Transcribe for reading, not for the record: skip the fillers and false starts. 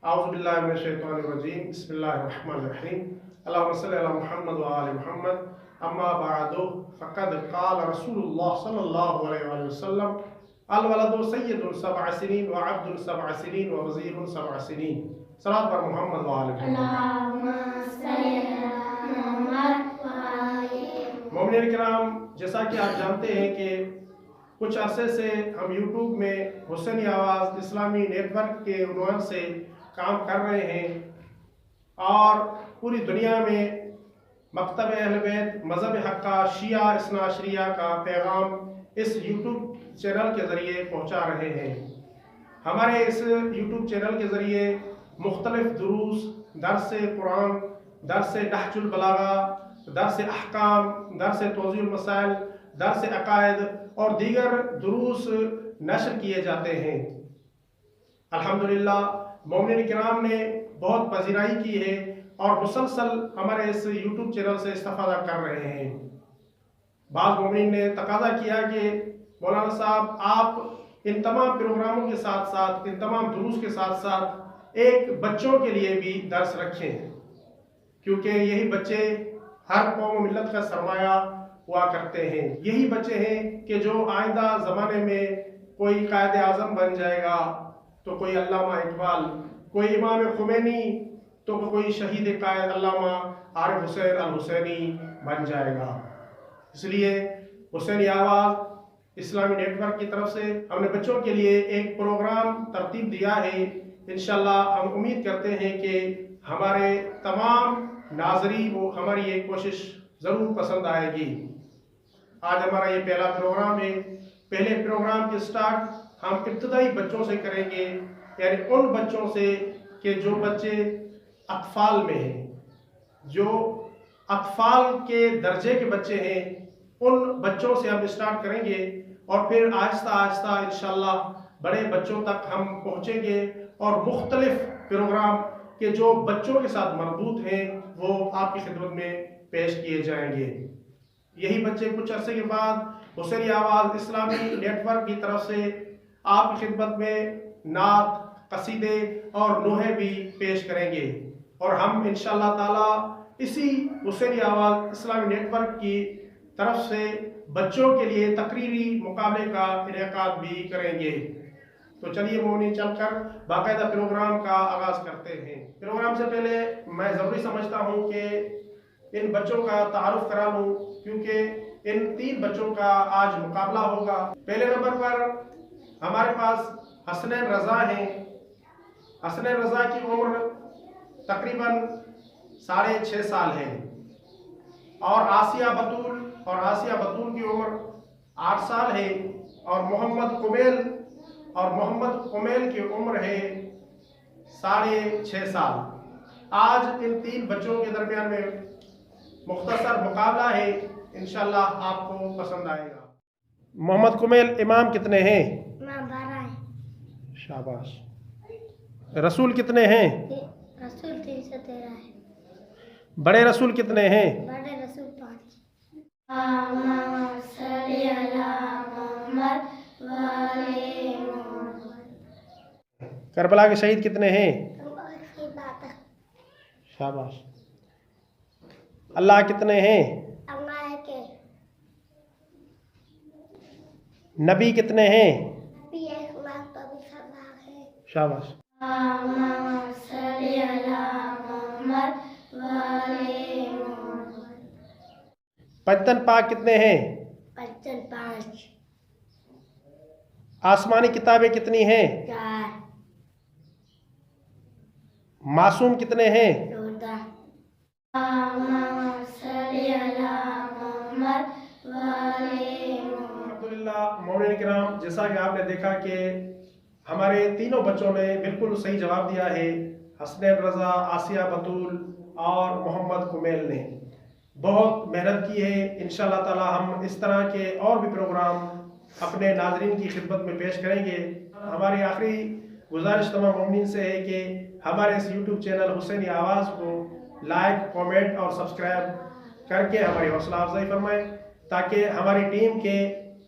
أعوذ بالله من الشيطان الرجيم بسم الله الرحمن الرحيم اللهم صل على محمد وآل محمد أما بعد فقد قال رسول الله صلى الله عليه وسلم الولد سيد 7 سنين وعبد 7 سنين ووزير 7 سنين صلاة بر محمد وآل محمد اللهم صل على محمد وآل مومنین کرام، جیسا کہ آپ جانتے ہیں کہ کچھ عرصے سے ہم یوٹیوب میں حسینی آواز اسلامی نیٹ ورک کے عنوان سے کام کر رہے ہیں اور پوری دنیا میں مکتب اہل بیت مذہب حق کا شیعہ اثنا عشریہ کا پیغام اس یوٹیوب چینل کے ذریعے پہنچا رہے ہیں۔ ہمارے اس یوٹیوب چینل کے ذریعے مختلف دروس، درس قرآن، درس نہج البلاغہ، درس احکام، درس توضیح المسائل، درس عقائد اور دیگر دروس نشر کیے جاتے ہیں۔ الحمدللہ مومنین کرام نے بہت پذیرائی کی ہے اور مسلسل ہمارے اس یوٹیوب چینل سے استفادہ کر رہے ہیں۔ بعض مومنین نے تقاضا کیا کہ مولانا صاحب آپ ان تمام پروگراموں کے ساتھ ساتھ، ان تمام دروس کے ساتھ ساتھ ایک بچوں کے لیے بھی درس رکھیں، کیونکہ یہی بچے ہر قوم و ملت کا سرمایہ ہوا کرتے ہیں۔ یہی بچے ہیں کہ جو آئندہ زمانے میں کوئی قائد اعظم بن جائے گا، تو کوئی علامہ اقبال، کوئی امام خمینی، تو کوئی شہید قائد علامہ عارف حسین الحسینی بن جائے گا۔ اس لیے حسینی آواز اسلامی نیٹ ورک کی طرف سے ہم نے بچوں کے لیے ایک پروگرام ترتیب دیا ہے۔ انشاءاللہ ہم امید کرتے ہیں کہ ہمارے تمام ناظرین کو ہماری یہ کوشش ضرور پسند آئے گی۔ آج ہمارا یہ پہلا پروگرام ہے۔ پہلے پروگرام کی سٹارٹ ہم ابتدائی بچوں سے کریں گے، یعنی ان بچوں سے کہ جو بچے اطفال میں ہیں، جو اطفال کے درجے کے بچے ہیں، ان بچوں سے ہم سٹارٹ کریں گے اور پھر آہستہ آہستہ انشاءاللہ بڑے بچوں تک ہم پہنچیں گے اور مختلف پروگرام کے جو بچوں کے ساتھ مربوط ہیں وہ آپ کی خدمت میں پیش کیے جائیں گے۔ یہی بچے کچھ عرصے کے بعد حسینی آواز اسلامی نیٹ ورک کی طرف سے آپ کی خدمت میں نعت، قصیدے اور نوحے بھی پیش کریں گے، اور ہم انشاءاللہ تعالی اسی حسینی آواز اسلامی نیٹ ورک کی طرف سے بچوں کے لیے تقریری مقابلے کا انعقاد بھی کریں گے۔ تو چلیے مومنین چل کر باقاعدہ پروگرام کا آغاز کرتے ہیں۔ پروگرام سے پہلے میں ضروری سمجھتا ہوں کہ ان بچوں کا تعارف کرا لوں، کیونکہ ان 3 بچوں کا آج مقابلہ ہوگا۔ پہلے نمبر پر ہمارے پاس حسنین رضا ہیں۔ حسنین رضا کی عمر تقریباً 6.5 سال ہے، اور آسیہ بطول کی عمر 8 سال ہے، اور محمد قمیل کی عمر ہے 6.5 سال۔ آج ان 3 بچوں کے درمیان میں مختصر مقابلہ ہے، انشاءاللہ آپ کو پسند آئے گا۔ محمد قمیل، امام کتنے ہیں؟ 12 شاباش۔ رسول کتنے ہیں؟ رسول 313 ہے۔ بڑے رسول کتنے ہیں؟ بڑے رسول 5۔ اللہم صلی علی محمد وآل محمد۔ کربلا کے شہید کتنے ہیں؟ شاباش۔ اللہ کتنے ہیں؟ اللہ کے نبی کتنے ہیں؟ نبی اکمل پاک ہے۔ شاباش۔ اللہم صلی علی محمد وآل محمد۔ پنجتن پاک کتنے ہیں؟ 5۔ آسمانی کتابیں کتنی ہیں؟ 4۔ معصوم کتنے ہیں؟ 14۔ اللہم صلی علی محمد وآل محمد۔ الحمدللہ مومنین کرام، جیسا کہ آپ نے دیکھا کہ ہمارے تینوں بچوں نے بالکل صحیح جواب دیا ہے۔ حسنین رضا، آسیہ بطول اور محمد قمیل نے بہت محنت کی ہے۔ انشاءاللہ تعالی ہم اس طرح کے اور بھی پروگرام اپنے ناظرین کی خدمت میں پیش کریں گے۔ ہماری آخری گزارش تمام مومنین سے ہے کہ ہمارے اس یوٹیوب چینل حسینی آواز کو لائک، کامنٹ اور سبسکرائب کر کے ہماری حوصلہ افزائی فرمائیں، تاکہ ہماری ٹیم کے